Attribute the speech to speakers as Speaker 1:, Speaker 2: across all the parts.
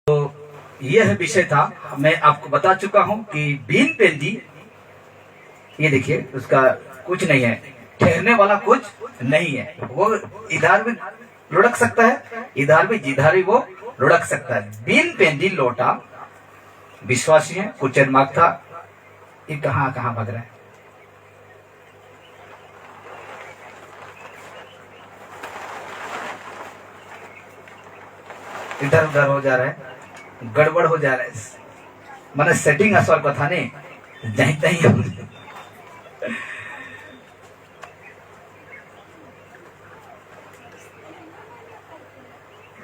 Speaker 1: तो यह विषय था। मैं आपको बता चुका हूं कि बीन पेंदी, ये देखिए उसका कुछ नहीं है, ठहरने वाला कुछ नहीं है। वो इधर भी लुढ़क सकता है, इधर भी जिधर भी वो लुढ़क सकता है। बीन पेंदी लोटा विश्वासी है, कुचन मार्ग था। ये कहाँ कहाँ भाग रहा है? इधर उधर हो जा रहा है, गड़बड़ हो जा रहा है। मैंने सेटिंग असर को था नहीं जानता ही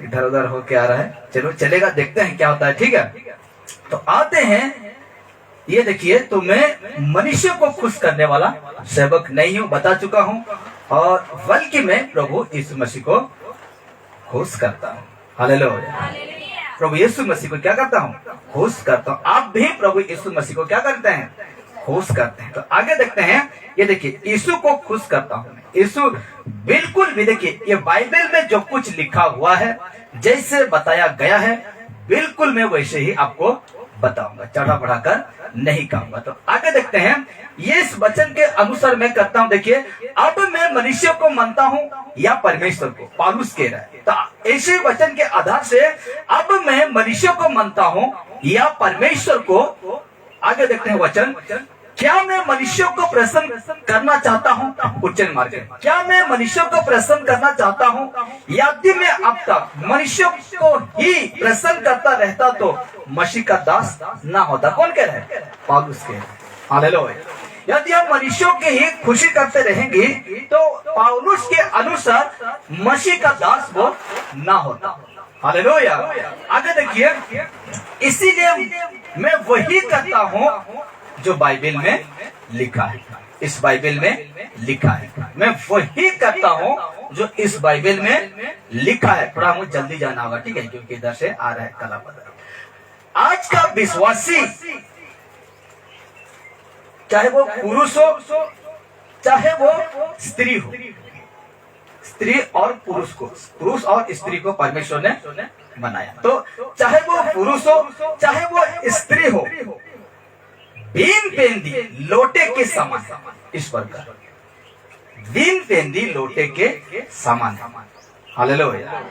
Speaker 1: इधर उधर होके आ रहा है। चलो चलेगा, देखते हैं क्या होता है। ठीक है, तो आते हैं। ये देखिए, तो मैं मनुष्य को खुश करने वाला सेवक नहीं हूं, बता चुका हूं, और बल्कि मैं प्रभु यीशु मसीह को खुश करता हूं। हालेलुया। प्रभु यीशु मसीह को क्या करता हूँ? खुश करता हूँ। आप भी प्रभु यीशु मसीह को क्या करते हैं? खुश करते हैं। तो आगे देखते हैं। ये देखिए, यीशु को खुश करता हूँ। यीशु बिल्कुल भी, देखिए ये बाइबल में जो कुछ लिखा हुआ है, जैसे बताया गया है, बिल्कुल मैं वैसे ही आपको बताऊंगा, चढ़ा बढ़ाकर नहीं कहूंगा। तो आगे देखते हैं। ये इस वचन के अनुसार मैं करता हूं। देखिए, अब मैं मनुष्य को मानता हूं या परमेश्वर को, पौलुस कह रहा है। तो ऐसे वचन के आधार से अब मैं मनुष्य को मानता हूं या परमेश्वर को। आगे देखते हैं वचन। क्या मैं मनुष्य को प्रसन्न करना चाहता हूँ? Question mark. क्या मैं मनुष्य को प्रसन्न करना चाहता हूँ? यदि मैं अब तक मनुष्य को ही प्रसन्न करता रहता तो मसीह का दास ना होता। कौन कह रहा है? पौलुस कह रहा है। हालेलुया। यदि हम मनुष्यों की ही खुशी करते रहेंगे तो पौलुस के अनुसार मसीह का दास वो ना होता। हालेलुया। आगे देखिए, इसीलिए मैं वही करता हूँ जो बाइबल में लिखा है। इस बाइबल में लिखा है, मैं वही करता हूँ जो इस बाइबल में लिखा है। थोड़ा मुझे जल्दी जाना होगा, ठीक है, क्योंकि इधर से आ रहा है कला बदल। आज का विश्वासी, चाहे वो पुरुष हो चाहे वो स्त्री हो, स्त्री और पुरुष को, पुरुष और स्त्री को परमेश्वर ने बनाया। तो चाहे वो पुरुष हो चाहे वो स्त्री हो, बीन पेंदी लोटे के समान, इस प्रकार बीन पेंदी लोटे के समान। हालेलुया।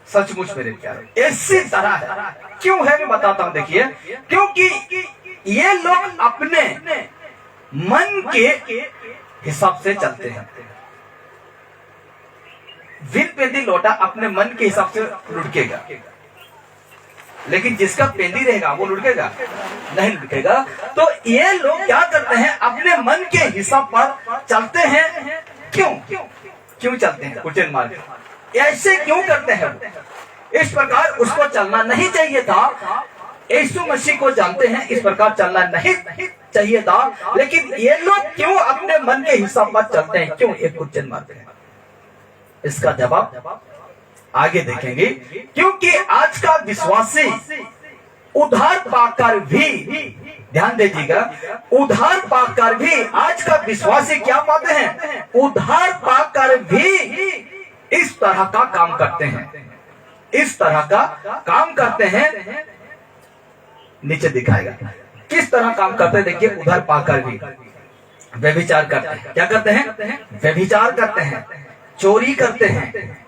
Speaker 1: सचमुच मेरे प्यारे इसी तरह है। क्यों है मैं बताता हूं। देखिए, क्योंकि ये लोग अपने मन के हिसाब से चलते हैं। बीन पेंदी लोटा अपने मन के हिसाब से लुढ़केगा, लेकिन जिसका पेंदी रहेगा वो लुढ़केगा नहीं, लुढ़केगा। तो ये लोग क्या करते हैं? अपने मन के हिसाब पर चलते हैं। क्यों चलते हैं? Question mark. ऐसे क्यों करते हैं? इस प्रकार उसको चलना नहीं चाहिए था। यीशु मसीह को जानते हैं, इस प्रकार चलना नहीं चाहिए था, लेकिन ये लोग क्यों अपने मन के हिसाब पर चलते हैं? क्यों? एक क्वेश्चन मार्क है। इसका जवाब आगे देखेंगे। क्योंकि आज का विश्वासी उधार पाकर भी, ध्यान दीजिएगा, उधार पाकर भी आज का विश्वासी क्या पाते हैं? उधार पाकर भी इस तरह का काम करते हैं, इस तरह का काम करते हैं। नीचे दिखाएगा किस तरह काम करते हैं। देखिए, उधार पाकर भी व्यभिचार करते हैं। क्या करते हैं? व्यभिचार करते हैं, चोरी करते हैं,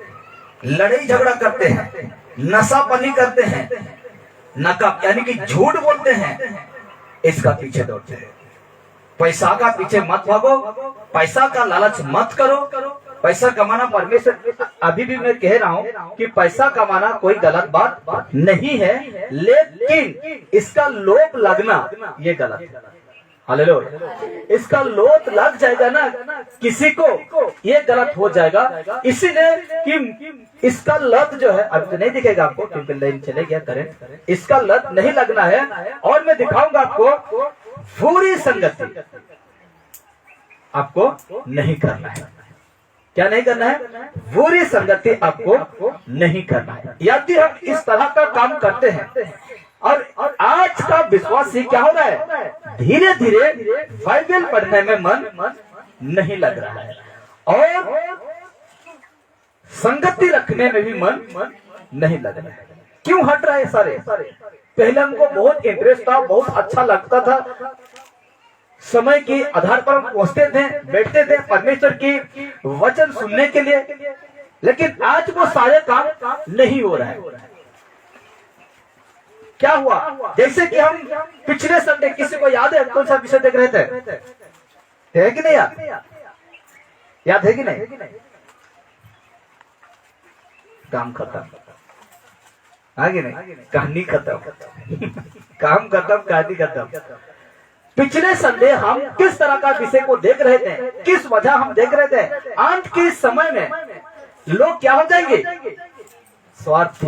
Speaker 1: लड़ाई झगड़ा करते हैं, नशापानी करते हैं, नकाब यानी कि झूठ बोलते हैं, इसका पीछे दौड़ते हैं। पैसा का पीछे मत भागो, पैसा का लालच मत करो। पैसा कमाना परमेश्वर, अभी भी मैं कह रहा हूं कि पैसा कमाना कोई गलत बात नहीं है, लेकिन इसका लोभ लगना ये गलत है। हालेलुया। इसका लोभ लग जाएगा ना किसी को, ये गलत हो जाएगा। इसीलिए कि इसका लत जो है, अभी तो नहीं दिखेगा आपको क्योंकि लाइन चले गया करंट। इसका लत नहीं लगना है, और मैं दिखाऊंगा आपको। बुरी संगति आपको नहीं करना है। क्या नहीं करना है? बुरी संगति आपको नहीं करना है। यदि हम इस तरह का काम करते हैं, और आज का विश्वासी क्या हो रहा है? धीरे धीरे बाइबल पढ़ने में मन नहीं लग रहा है, और संगति रखने में भी मन नहीं लग रहा है।
Speaker 2: क्यों हट रहे हैं सारे? पहले हमको बहुत इंटरेस्ट था, बहुत अच्छा लगता था, समय के आधार पर हम पहुंचते थे, बैठते थे परमेश्वर की वचन सुनने के लिए, लेकिन आज वो सारे काम नहीं हो रहे हैं। क्या हुआ? जैसे कि हम पिछले संडे, किसी को याद है कौन सा विषय देख रहे थे? है कि नहीं याद? याद है कि नहीं? काम खत्म, आगे नहीं, कहानी खत्म। काम खत्म, कहानी खत्म। पिछले संडे हम किस तरह का विषय को देख रहे थे, किस वजह हम देख रहे थे? अंत के समय में लोग क्या हो जाएंगे? स्वार्थी,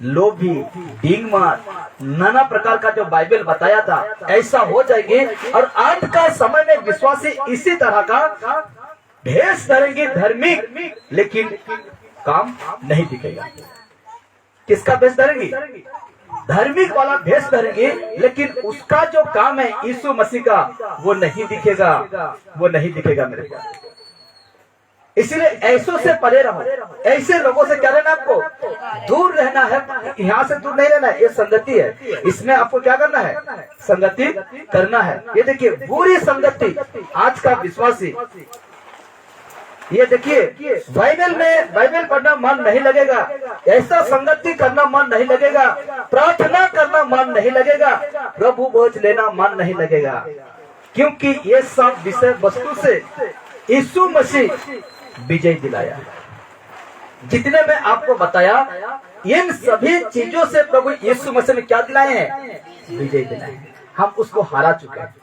Speaker 2: लोभी, डींगमार, नाना प्रकार का जो बाइबल बताया था ऐसा हो जाएंगे। और अंत का समय में विश्वासी इसी तरह का भेष धरेंगे, धार्मिक, लेकिन काम नहीं दिखेगा। किसका भेष धरेंगे? धार्मिक वाला भेष धरेंगे, लेकिन उसका जो काम है यीशु मसीह का, वो नहीं दिखेगा, वो नहीं दिखेगा मेरे को। इसलिए ऐसों से परे रहो, ऐसे लोगों से क्या रहना? आपको दूर रहना है। यहाँ से दूर नहीं रहना है, ये संगति है, इसमें आपको क्या करना है? संगति करना है। ये देखिए, बुरी संगति आज का विश्वासी, ये देखिए, बाइबल पढ़ना मन नहीं लगेगा, ऐसा संगति करना मन नहीं लगेगा, प्रार्थना करना मन नहीं लगेगा, प्रभु भोज लेना मन नहीं लगेगा, क्योंकि ये सब विषय वस्तु से यीशु मसीह विजय दिलाया। जितने में आपको बताया, इन सभी चीजों से प्रभु यीशु मसीह ने क्या दिलाए हैं? विजय दिलाए हैं। हम उसको हरा चुके हैं।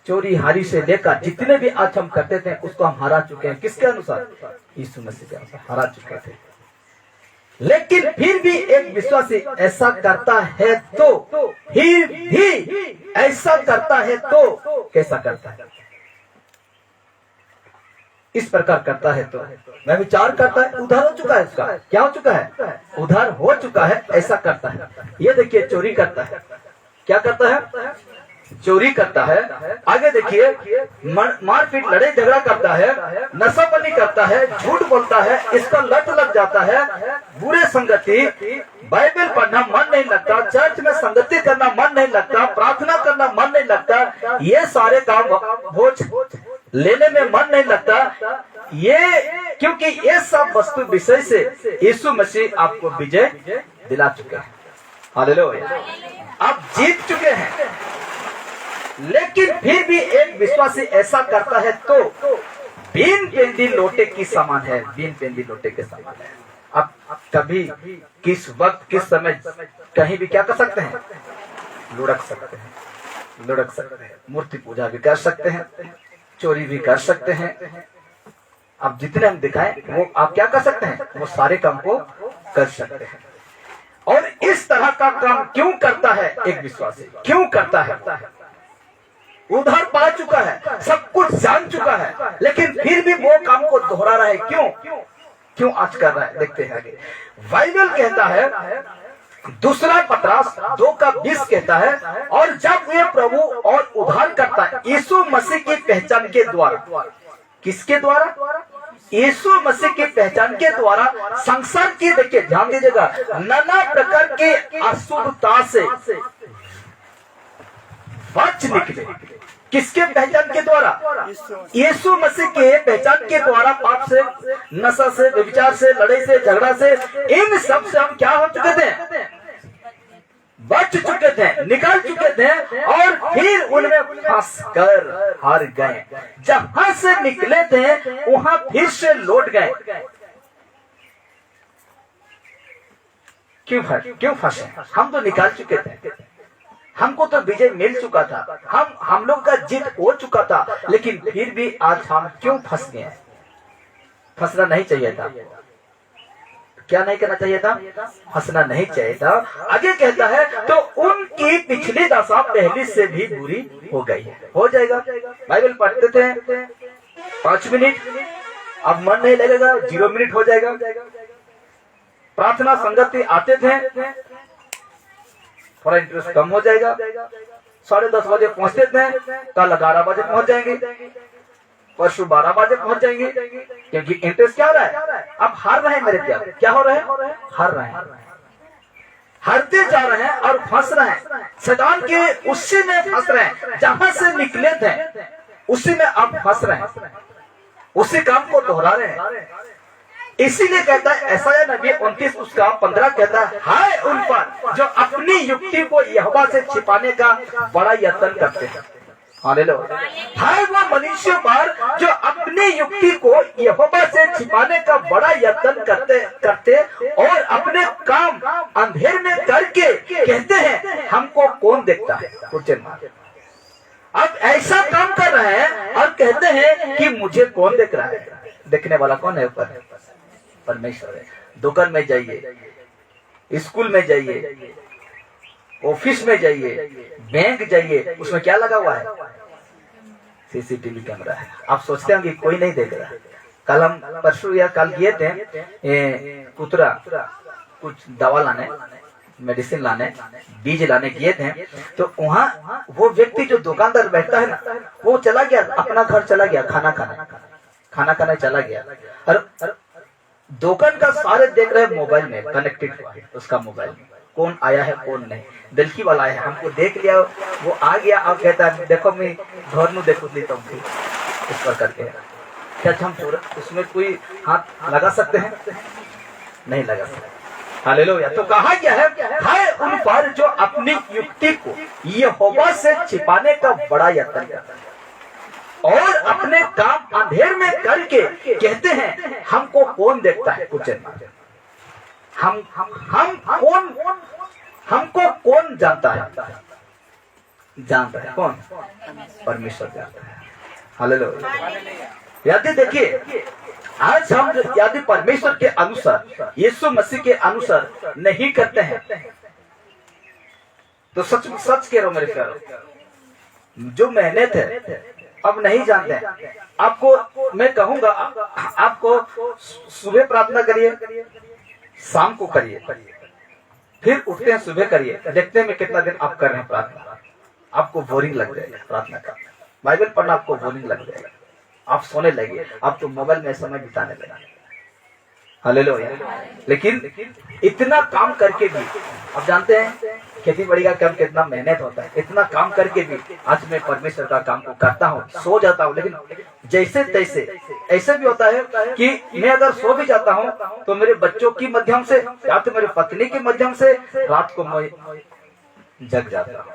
Speaker 2: चोरी हारी से लेकर जितने भी आज हम करते थे, उसको हम हरा चुके हैं। किसके अनुसार? यीशु मसीह के अनुसार हरा चुके थे। लेकिन फिर भी एक विश्वासी ऐसा करता है तो, फिर भी ऐसा करता है तो कैसा करता है? इस प्रकार करता है तो मैं विचार करता है, उधार हो चुका है उसका। क्या हो चुका है? उधार हो चुका है, ऐसा करता है। ये देखिए, चोरी करता है। क्या करता है? चोरी करता है। आगे देखिए, मारपीट, लड़ाई झगड़ा करता है, नशापानी करता है, झूठ बोलता है, इसका लत लग जाता है, बुरे संगति, बाइबल पढ़ना मन नहीं लगता, चर्च में संगति करना मन नहीं लगता, प्रार्थना करना मन नहीं लगता, ये सारे काम भोज लेने में मन नहीं लगता। ये क्योंकि ये सब वस्तु विषय से यीशु मसीह आपको विजय दिला चुका है। हालेलुया, आप जीत चुके हैं। लेकिन फिर भी एक विश्वासी ऐसा करता है तो बीन पेंदी लोटे की समान है, बीन पेंदी लोटे के समान है। अब कभी, किस वक्त, किस समय, कहीं भी क्या कर सकते हैं? लुढ़क सकते हैं, लुढ़क सकते हैं। मूर्ति पूजा भी कर सकते हैं, चोरी भी कर सकते हैं। अब जितने हम दिखाएं, वो आप क्या कर सकते हैं? वो सारे काम को कर सकते हैं। और इस तरह का काम क्यों करता है एक विश्वासी? क्यों करता है? उधार पा चुका है, सब कुछ जान चुका है, लेकिन फिर भी वो काम को दोहरा रहा है। क्यों आज कर रहा है? देखते हैं आगे। बाइबल कहता है, दूसरा पतरस 2:20 कहता है, और जब वे प्रभु और उद्धार करता है यीशु मसीह की पहचान के द्वारा। किसके द्वारा? यीशु मसीह की पहचान के द्वारा संसार की, देखिए ध्यान दीजिएगा, नाना प्रकार के अशुद्धता से बच निकले। किसके पहचान के द्वारा? यीशु मसीह के पहचान के द्वारा। पाप से, नशा से, व्यभिचार से, लड़ाई से, झगड़ा से, इन सब से हम क्या हो चुके थे? बच चुके थे, निकाल चुके थे, और फिर उनमें फंस कर हार गए। जहां से निकले थे वहां फिर से लौट गए। क्यों फंसे? हम तो निकाल चुके थे, हमको तो विजय मिल चुका था, हम लोग का जीत हो चुका था, लेकिन फिर भी आज हम क्यों फंस गए? फंसना नहीं चाहिए था। क्या नहीं करना चाहिए था? फंसना नहीं चाहिए था। आगे कहता है, तो उनकी पिछली दशा पहली से भी बुरी हो गई है। हो जाएगा। बाइबल पढ़ते थे 5 मिनट, अब मन नहीं लगेगा, 0 मिनट हो जाएगा। प्रार्थना संगति आते थे, थोड़ा इंटरेस्ट कम हो जाएगा। 10:30 बजे पहुंचते थे, कल 11 बजे पहुंच जाएंगे। परसों 12 बजे पहुंच जाएंगे, क्योंकि इंटरेस्ट क्या हो रहा है, अब हार रहे हैं मेरे प्यार, क्या हो रहे हैं, हार रहे हैं, हारते जा रहे हैं और फंस रहे हैं, शैतान के उसी में फंस रहे हैं, जहां से निकले थे उसी में अब फंस रहे हैं, उसी काम को दोहरा रहे हैं। इसीलिए कहता है ऐसाया नबी 29 उसका 15 कहता है, हाय उन पर जो अपनी युक्ति को यहोवा से छिपाने का बड़ा यत्न करते हैं। हालेलुया। हाय वो मनुष्य पर जो अपनी युक्ति को यहोवा से छिपाने का बड़ा यत्न करते और अपने काम अंधेर में करके कहते हैं हमको कौन देखता है। अब ऐसा काम कर रहे हैं और कहते हैं कि मुझे कौन देख रहा है। देखने वाला कौन है? ऊपर परमेश्वर है। दुकान में जाइए, स्कूल में जाइए, ऑफिस में जाइए, बैंक जाइए, उसमें क्या लगा हुआ है? सीसीटीवी कैमरा है। आप सोचते हैं कि कोई नहीं देख रहा। कल हम परसों या कल गए थे कुतरा कुछ दवा लाने, मेडिसिन लाने, बीज लाने गए थे, तो वहाँ वो व्यक्ति जो दुकानदार बैठता है ना, वो चला गया अपना घर, चला गया खाना खाने चला गया, और दुकान का सारे देख रहे मोबाइल में कनेक्टेड हुआ है, उसका मोबाइल में कौन आया है कौन नहीं। दिल्ली वाला है, हमको देख लिया, वो आ गया, अब कहता है देखो मैं घर में देखो ली तुम थी इस पर करके। क्या हम उसमें कोई हाथ लगा सकते हैं? नहीं लगा सकते। हालेलुया। तो कहा गया है हाय उन पर जो अपनी युक्ति को यहोवा से छिपाने का बड़ा यत्न करता है और अपने काम अंधेर में करके कहते हैं हमको कौन देखता है। कुछ हम कौन, हमको कौन जानता है? जानता है कौन? परमेश्वर जानता है। हालेलुया। यदि देखिए आज हम यदि परमेश्वर के अनुसार, यीशु मसीह के अनुसार नहीं करते हैं तो सच कह रहा हूं मेरे प्यारो, जो मेहनत है अब नहीं जानते हैं। आपको मैं कहूंगा, आपको सुबह प्रार्थना करिए, शाम को करिए, फिर उठते हैं सुबह करिए, देखते हैं कितना दिन आप कर रहे हैं प्रार्थना, आपको बोरिंग लग जाएगा प्रार्थना का, बाइबल पढ़ना आपको बोरिंग लग जाएगा, आप सोने लगे, आप तो मोबाइल में समय बिताने लगे। हालेलुया। लेकिन इतना काम करके भी, आप जानते हैं खेती बाड़ी का काम कितना मेहनत होता है, इतना काम करके भी आज मैं परमेश्वर का काम को करता हूँ, सो जाता हूँ, लेकिन जैसे तैसे ऐसे भी होता है कि मैं अगर सो भी जाता हूँ तो मेरे बच्चों की माध्यम से या तो मेरी पत्नी के माध्यम से रात को मैं जग जाता हूँ।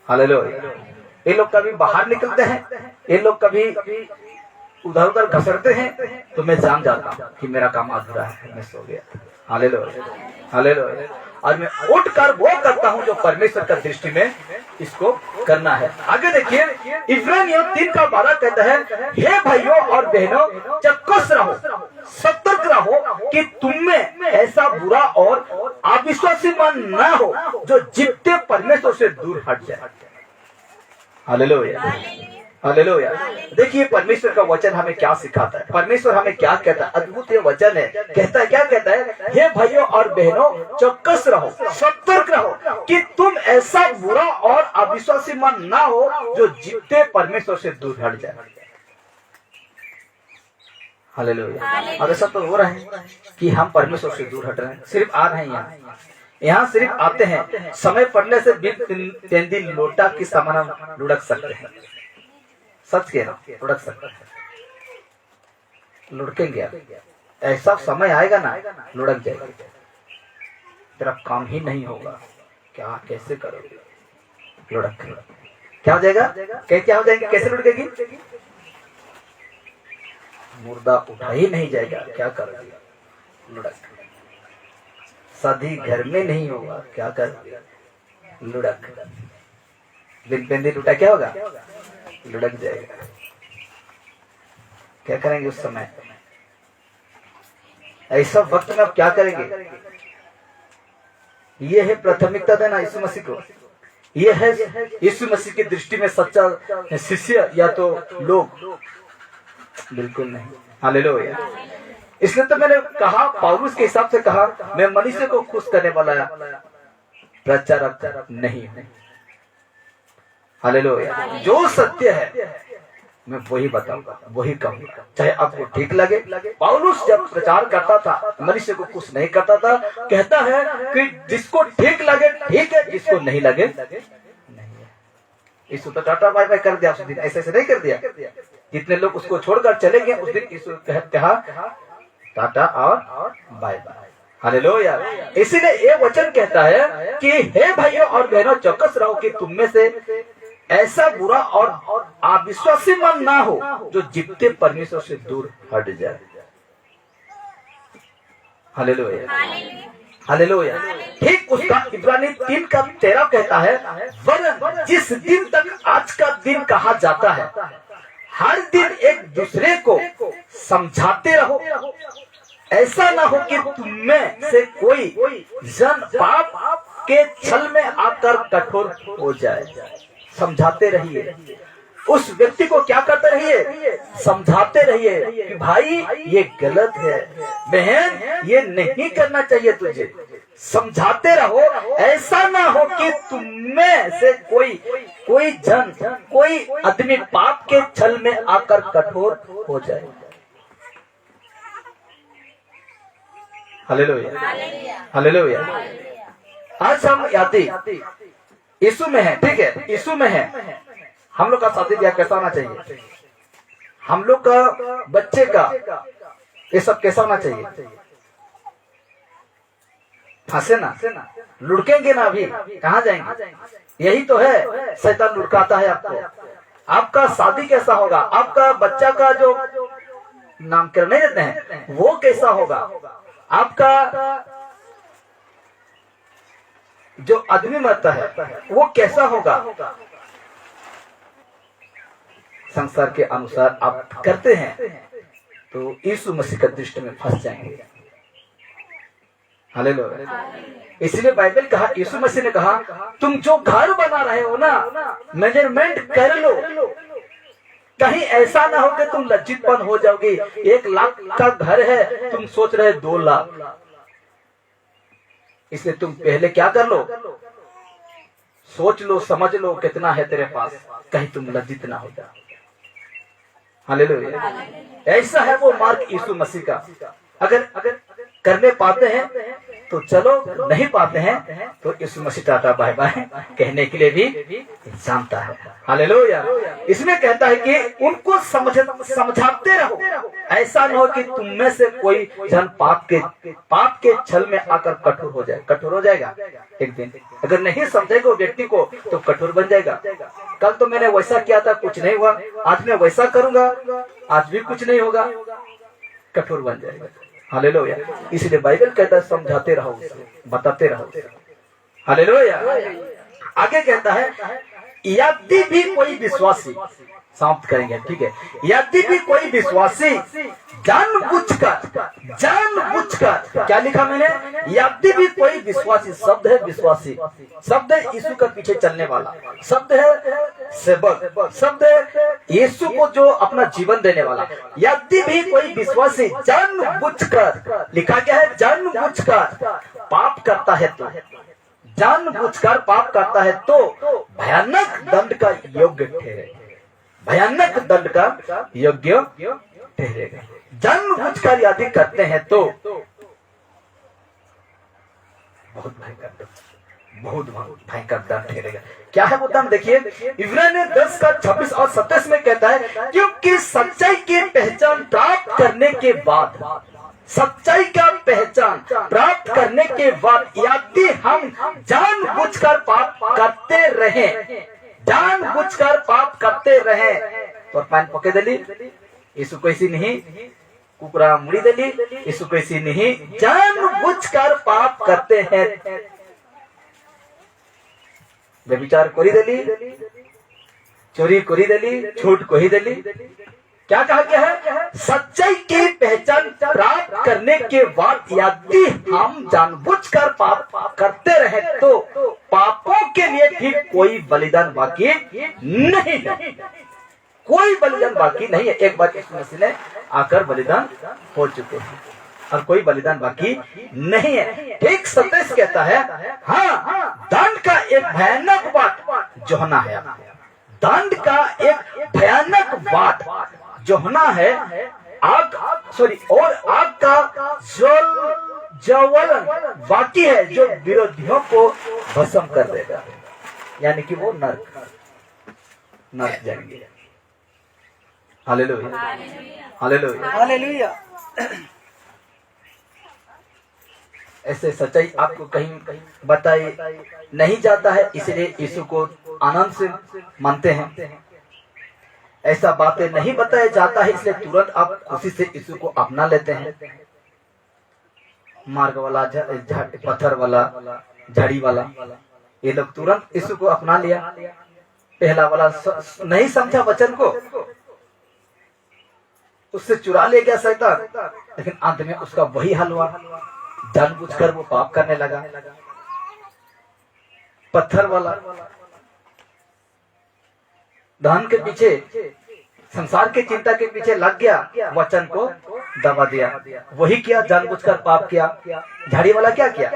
Speaker 2: हालेलुया। ये लोग कभी बाहर निकलते हैं, ये लोग कभी उधर उधर घसरते हैं, तो मैं जान जाता हूँ कि मेरा काम अधूरा है, मैं सो गया। हालेलुया। हालेलुया। और मैं उठ कर वो करता हूँ जो परमेश्वर का दृष्टि में इसको करना है। आगे देखिए इब्रानियों 3:12 कहता है, हे भाइयों और बहनों चौकस रहो, सतर्क रहो कि तुम में ऐसा बुरा और अविश्वासी मन न हो जो जीते परमेश्वर से दूर हट जाए। हालेलुया। हालेलुया। देखिए परमेश्वर का वचन हमें क्या सिखाता है, परमेश्वर हमें क्या कहता है। अद्भुत ये वचन है। कहता है, क्या कहता है? हे भाइयों और बहनों चौकस रहो, सतर्क रहो कि तुम ऐसा बुरा और अविश्वासी मन ना हो जो जीते परमेश्वर से दूर हट जाए। हालेलुया। और ऐसा तो हो रहा है कि हम परमेश्वर से दूर हट रहे हैं, सिर्फ आ रहे हैं यहाँ सिर्फ आते हैं, समय पड़ने से 3 दिन लोटा की समान लुढ़क सकते हैं। सच कह रहा हूं, लुढ़क सकते हैं, लुढ़केंगे। ऐसा समय आएगा ना, लुढ़क जाएगा, तेरा काम ही नहीं होगा, क्या कैसे करोगे? लुढ़क क्या हो जाएगा? क्या हो जाएंगे? कैसे लुढ़केगी? मुर्दा उठा ही नहीं जाएगा, क्या करोगे? लुढ़क। शादी घर में नहीं होगा, क्या करोगे? लुढ़क। बिन पेंदी लुटा क्या होगा? लुढ़क जाएगा। क्या करेंगे उस समय? ऐसा वक्त में आप क्या करेंगे? ये है प्राथमिकता देना यीशु मसीह को। ये है यीशु मसीह की दृष्टि में सच्चा शिष्य या तो लोग? बिल्कुल नहीं। हालेलुया। इसलिए तो मैंने कहा, पौलुस के हिसाब से कहा, मैं मनुष्य को खुश करने वाला प्रचारक नहीं हूं। हालेलुया। जो सत्य है मैं वही बताऊंगा, वही कहूंगा, चाहे आपको ठीक लगे। पौलुस जब प्रचार करता था, मनुष्य को कुछ नहीं करता था। कहता है कि जिसको ठीक लगे ठीक है, जिसको नहीं लगे नहीं है। यीशु तो टाटा बाय बाय कर दिया उस दिन, ऐसे नहीं कर दिया। जितने लोग उसको छोड़कर चले गए उस दिन यीशु कहा टाटा और बाय बाय। हालेलुया। इसीलिए ये वचन कहता है कि हे भाइयों और बहनों, चौकस रहो कि तुम में से ऐसा बुरा और अविश्वासी मन ना हो जो जीवते परमेश्वर से दूर हट जाए। Hallelujah, hallelujah. ठीक उसका इब्रानी 3:13 कहता है, वरन जिस दिन तक आज का दिन कहा जाता है, हर दिन एक दूसरे को समझाते रहो, ऐसा ना हो कि तुम में से कोई जन पाप के छल में आकर कठोर हो जाए। समझाते रहिए, उस व्यक्ति को क्या करते रहिए, समझाते रहिए कि भाई ये गलत है, बहन ये नहीं करना चाहिए तुझे। समझाते रहो, ऐसा ना हो कि तुम में से कोई जन, कोई आदमी पाप के छल में आकर कठोर हो जाए। Hallelujah, hallelujah. आज हम यादी यीशु में है, ठीक है, यीशु में है। हम लोग का शादी ब्याह कैसा होना चाहिए, हम लोग का बच्चे का ये सब कैसा होना चाहिए। फंसे ना, लुढ़केंगे ना, अभी कहाँ जाएंगे। यही तो है, शैतान लुढ़काता है आपको। आपका शादी कैसा होगा, आपका बच्चा का जो नामकरण नहीं देते हैं वो कैसा होगा, आपका जो आदमी मरता है वो कैसा होगा। संसार के अनुसार आप करते हैं तो यीशु मसीह का दृष्टि में फंस जाएंगे। हालेलुया। इसलिए बाइबल कहा, यीशु मसीह ने कहा, तुम जो घर बना रहे हो ना, मेजरमेंट कर लो, कहीं ऐसा ना हो कि तुम लज्जितपन हो जाओगे। 1 लाख का घर है, तुम सोच रहे 2 लाख। इसलिए तुम पहले क्या कर लो, सोच लो, समझ लो कितना है तेरे पास, कहीं तुम लज्जित ना हो जाओ। हालेलुया। ऐसा है वो मार्ग यीशु मसीह का। अगर करने पाते हैं तो चलो, नहीं पाते हैं तो यीशु मसीह टाटा बाय बाय कहने के लिए भी जानता है। हालेलुया। इसमें कहता है कि उनको समझाते रहो, ऐसा न हो कि तुम में से कोई जन पाप के छल में आकर कठोर हो जाए। कठोर हो जाएगा एक दिन, अगर नहीं समझेगा व्यक्ति को तो कठोर बन जाएगा। कल तो मैंने वैसा किया था, कुछ नहीं हुआ, आज मैं वैसा करूंगा, आज भी कुछ नहीं होगा, कठोर बन जाएगा। हालेलुया। इसलिए बाइबल कहता है समझाते रहो, बताते रहो। हालेलुया। आगे कहता है, यदि भी कोई विश्वासी, समाप्त करेंगे, ठीक है, यदि भी कोई विश्वासी जानबूझकर, क्या लिखा मैंने, यदि भी कोई विश्वासी, शब्द है विश्वासी, शब्द है यीशु का पीछे चलने वाला, शब्द है सेवक, शब्द है यीशु को जो अपना जीवन देने वाला। यदि भी कोई विश्वासी जानबूझकर, लिखा गया है जानबूझकर पाप करता है तो, जानबूझकर पाप करता है तो भयानक दंड का योग्य ठहरेगा। भयानक दंड का योग्य ठहरेगा। जानबूझकर यदि करते हैं तो बहुत भयंकर दंड ठहरेगा। क्या है वो दंड, देखिए इब्रानी 10:26 और 27 में कहता है, क्योंकि सच्चाई की पहचान प्राप्त करने के बाद, सच्चाई का पहचान प्राप्त करने के बाद यदि हम जानबूझकर पाप करते रहे, जानबूझकर पाप करते रहे तो पान पके देली यीशु कैसी नहीं, कुकरा मुड़ी देली यीशु कैसी नहीं, जानबूझकर पाप करते हैं, व्यभिचार करी देली, चोरी करी देली, झूठ कही देली। क्या कहा क्या है, सच्चाई की पहचान प्राप्त करने के बाद यदि हम जानबूझकर पाप करते रहे तो पापों के लिए फिर कोई बलिदान बाकी नहीं है, कोई बलिदान बाकी नहीं है। एक बार यीशु मसीह ने आकर बलिदान हो चुके हैं और कोई बलिदान बाकी नहीं है। ठीक 27 कहता है, हाँ दंड का एक भयानक बात जोहना है, दंड का एक भयानक बात जो होना है, आग और आग का ज्वलन बाकी है जो विरोधियों को भस्म कर देगा, यानी कि वो नरक जाएंगे। Hallelujah, hallelujah,
Speaker 3: hallelujah.
Speaker 2: ऐसे सच्चाई आपको कहीं बताई नहीं जाता है, इसलिए यीशु को आनंद से मानते हैं। ऐसा बातें नहीं बताया जाता है, इसलिए तुरंत आप खुशी से यीशु को अपना लेते हैं। मार्ग वाला, पत्थर वाला, झाड़ी वाला, ये लोग तुरंत यीशु को अपना लिया। पहला वाला नहीं समझा वचन को, उससे चुरा ले गया शैतान, लेकिन अंत में उसका वही हाल हुआ, जानबूझकर वो पाप करने लगा। पत्थर वाला धन के पीछे, संसार के चिंता के पीछे लग गया, वचन को दबा दिया, वही किया, जानबूझकर पाप किया। झाड़ी वाला क्या किया?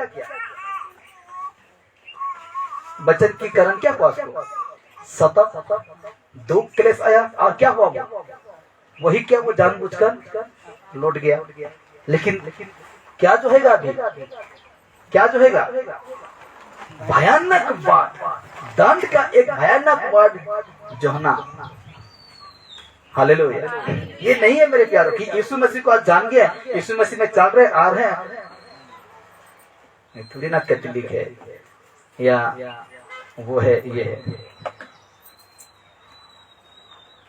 Speaker 2: वचन की करण क्या हुआ उसको? सतत दुख क्लेश आया, और क्या हुआ? वही क्या, वो जानबूझकर लौट गया। लेकिन क्या जो है अभी, क्या जो है भयानक बात, दंड का एक भयानक वर्ड जो है ना। हालेलुया। ये नहीं है मेरे प्यारों कि यीशु मसीह को आज जान गया, यीशु मसीह में चल रहे आ रहे हैं, थोड़ी ना कैथोलिक है या वो है, ये है।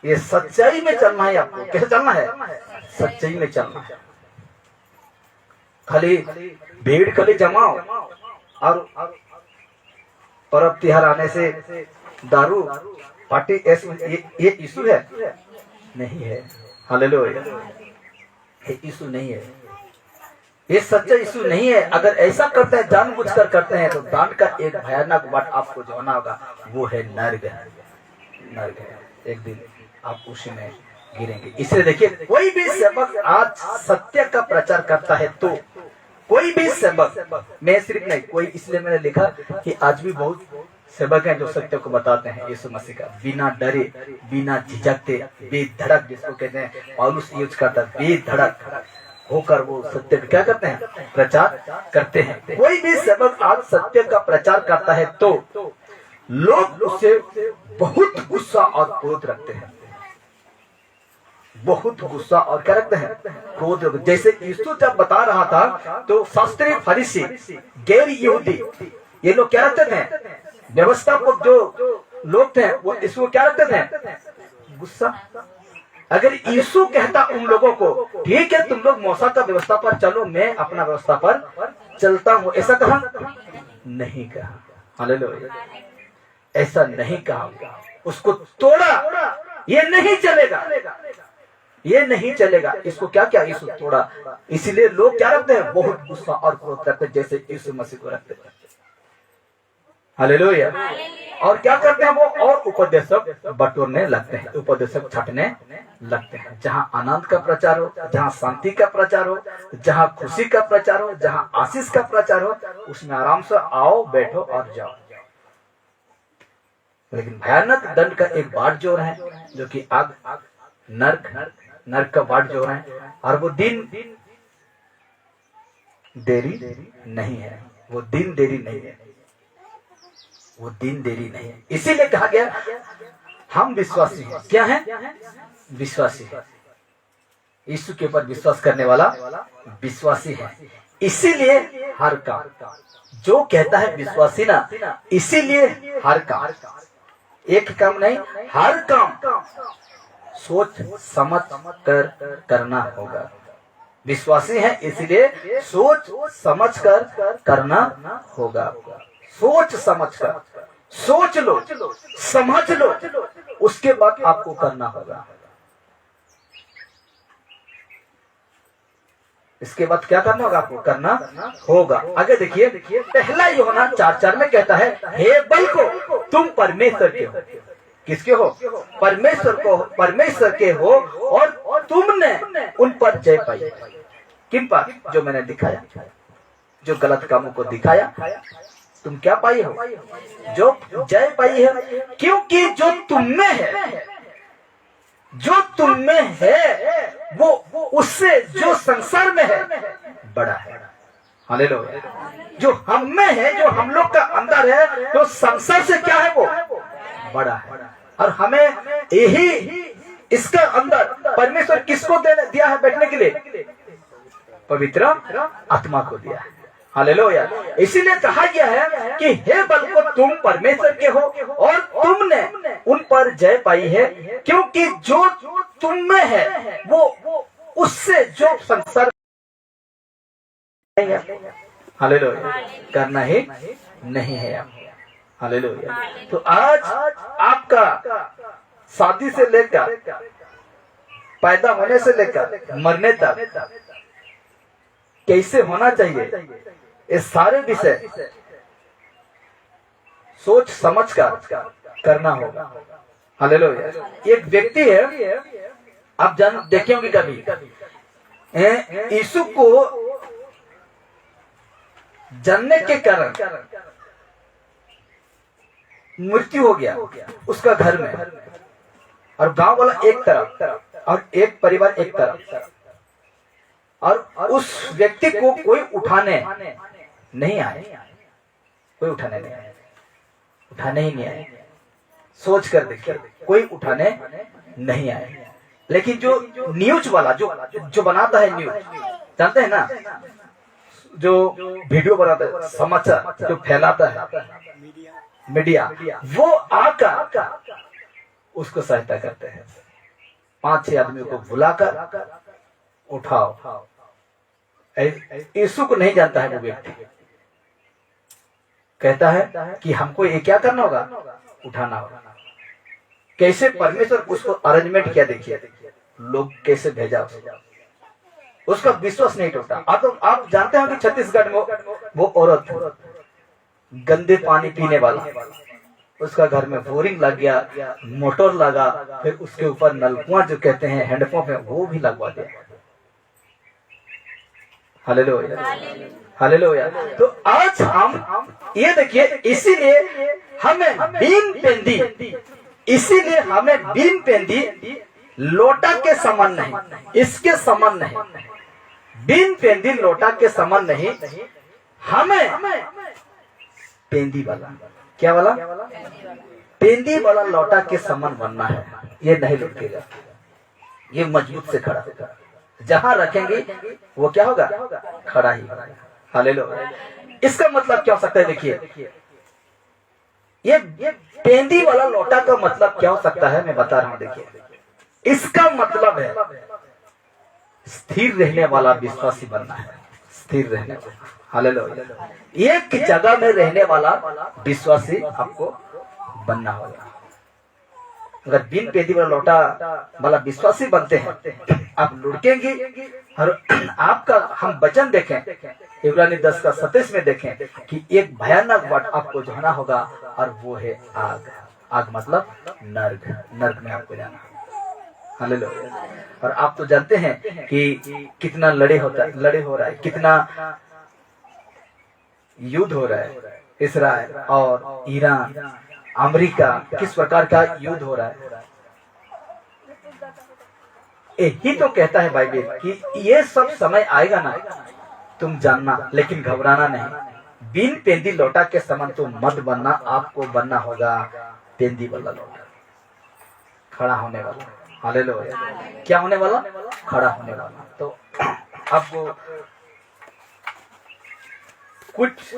Speaker 2: ये सच्चाई में चलना है आपको। कैसे चलना है? सच्चाई में चलना है। खाली भीड़ खाली जमाओ और पर्व त्योहार आने से दारू पार्टी, ये यीशु है? नहीं है। हालेलुया, ये यीशु नहीं है, ये सच्चा यीशु नहीं है। अगर ऐसा करते हैं, जानबूझकर करते हैं, तो दांड का एक भयानक बात आपको जो होना होगा वो है नरक। नरक है, एक दिन आप उसी में गिरेंगे। इसलिए देखिए, कोई भी सेवक आज सत्य का प्रचार करता है, तो कोई भी सेवक, मैं सिर्फ नहीं, कोई, इसलिए मैंने लिखा कि आज भी बहुत सेवक हैं जो सत्य को बताते हैं यीशु मसीह का, बिना डरे, बिना झिझकते, बेधड़क, जिसको कहते हैं पौलुस यूज करता है, बेधड़क होकर वो सत्य का क्या करते हैं? प्रचार करते हैं। कोई भी सेवक आज सत्य का प्रचार करता है तो लोग उससे बहुत गुस्सा और क्रोध रखते हैं, बहुत गुस्सा और क्या रखते हैं? क्रोध। जैसे यीशु जब बता रहा था तो शास्त्री, फरीसी, गैर यहूदी, ये लोग क्या रखते थे? व्यवस्था को जो लोग थे वो इसको क्या रखते थे? गुस्सा। अगर यीशु कहता उन लोगों को, ठीक है तुम लोग मूसा का व्यवस्था पर चलो, मैं अपना व्यवस्था पर चलता हूँ, ऐसा कहा? नहीं कहा। हालेलुया, ऐसा नहीं कहा। उसको तोड़ा, ये नहीं चलेगा, ये नहीं चलेगा। इसको क्या क्या यीशु तोड़ा। इसलिए लोग क्या रखते हैं? बहुत गुस्सा और क्रोध रखते हैं, जैसे यीशु मसीह को रखते हैं। हालेलुया। और क्या करते हैं वो? और उपदेशक बटोरने लगते हैं, उपदेशक छाटने लगते हैं। जहाँ आनंद का प्रचार हो, जहाँ शांति का प्रचार हो, जहाँ खुशी का प्रचार हो, जहाँ आशीष का प्रचार हो, उसमें आराम से आओ, बैठो और जाओ। लेकिन भयानक दंड का एक बाढ़ जोर है, जो कि आग, नरक का बाढ़ जोर है, और वो दिन देरी नहीं है, वो दिन देरी नहीं है, वो दिन देरी नहीं है। इसीलिए कहा गया हम विश्वासी हैं। क्या है? विश्वासी है। यीशु के ऊपर विश्वास करने वाला विश्वासी है। इसीलिए हर काम, जो कहता है विश्वासी ना, इसीलिए हर काम, एक काम नहीं, हर काम सोच समझ कर करना होगा। विश्वासी है इसलिए सोच समझ कर करना होगा। सोच समझ कर, सोच लो, समझ लो, उसके बाद आपको करना होगा। इसके बाद क्या करना होगा? आपको करना होगा। आगे देखिए, पहला यूहन्ना 4:4 में कहता है, हे बल्को तुम परमेश्वर के हो। किसके हो? परमेश्वर के हो, और तुमने उन पर जय पाई। किन पर? जो मैंने दिखाया, जो गलत कामों को दिखाया, तुम क्या पाई हो? जो जय पाई है, क्योंकि जो तुम में है जो तुम में है वो उससे जो संसार में है बड़ा है। हालेलुया। जो हम में है, जो हम लोग का अंदर है, तो संसार से क्या है वो बड़ा है। और हमें यही इसका अंदर परमेश्वर किसको दिया है बैठने के लिए? पवित्र आत्मा को दिया है। हालेलुया। इसीलिए कहा गया है कि हे बल को तुम परमेश्वर के हो और तुमने उन पर जय पाई है, क्योंकि जो तुम में है वो उससे जो संसार हालेलुया करना ही नहीं है। हालेलुया। तो आज आपका शादी से लेकर पैदा होने से लेकर मरने तक कैसे होना चाहिए, ये सारे विषय सोच समझ कर करना होगा। हालेलुया। एक व्यक्ति है, आप देखे होंगे कभी, यीशु को जानने के कारण मृत्यु हो गया उसका घर में, और गांव वाला एक तरफ और एक परिवार एक तरफ, और उस व्यक्ति को कोई उठाने नहीं आए, कोई उठाने नहीं आए, उठाने ही नहीं आए। सोच कर देखिए, कोई उठाने नहीं आए। लेकिन जो न्यूज वाला जो बनाता है न्यूज, जानते हैं ना, जो वीडियो बनाता है, समाचार जो फैलाता है मीडिया, वो आकर उसको सहायता करते हैं। 5-6 आदमियों को बुलाकर उठाओ। यीशु को नहीं जानता है वो व्यक्ति, कहता है कि हमको ये क्या करना होगा, उठाना होगा। कैसे परमेश्वर उसको अरेंजमेंट किया, देखिए लोग कैसे भेजा, उसका विश्वास नहीं टूटा। आप जानते हैं कि छत्तीसगढ़ में वो औरत गंदे पानी पीने वाला, उसका घर में बोरिंग लग गया, मोटर लगा, फिर उसके ऊपर नलकुआं जो कहते हैं हैंडपंप है वो भी लगवा दिया। हालेलुया। हालेलुया। तो आज हम ये देखिए, इसीलिए हमें बीन पेंदी, इसीलिए हमें बीन पेंदी लोटा के समान नहीं, इसके समान नहीं, बीन पेंदी लोटा के समान नहीं, हमें पेंदी वाला, क्या वाला, पेंदी वाला लोटा के समान बनना है। ये नहीं लुटेगा, ये मजबूत से खड़ा होगा, जहां रखेंगे वो क्या होगा, खड़ा ही। हालेलुया। इसका मतलब क्या हो सकता है, देखिए ये पेंदी वाला लोटा का मतलब क्या हो सकता है, मैं बता रहा हूं। देखिए इसका मतलब है स्थिर रहने वाला विश्वासी बनना है, स्थिर रहने वाला। हालेलुया। एक जगह में रहने वाला विश्वासी आपको बनना होगा। अगर बिन पेंदी वाला लोटा वाला विश्वासी बनते हैं, आप लुढ़केंगे। और आपका हम वचन देखें, इब्रानी 10:27 में देखें कि एक भयानक बात आपको जाना होगा, और वो है आग। आग मतलब नर्क, नर्क में आपको जाना। हालेलुया। और आप तो जानते हैं कि कितना लड़े हो रहा है, कितना युद्ध हो रहा है, इसराइल और ईरान, अमेरिका, किस प्रकार का युद्ध हो रहा है। यही तो कहता है बाइबल कि ये सब समय आएगा ना, तुम जानना, लेकिन घबराना नहीं। बिन पेंदी लोटा के समान तो मत बनना, आपको बनना होगा पेंदी वाला लोटा, खड़ा होने वाला। हालेलुया। क्या होने वाला, खड़ा होने वाला। तो आपको कुछ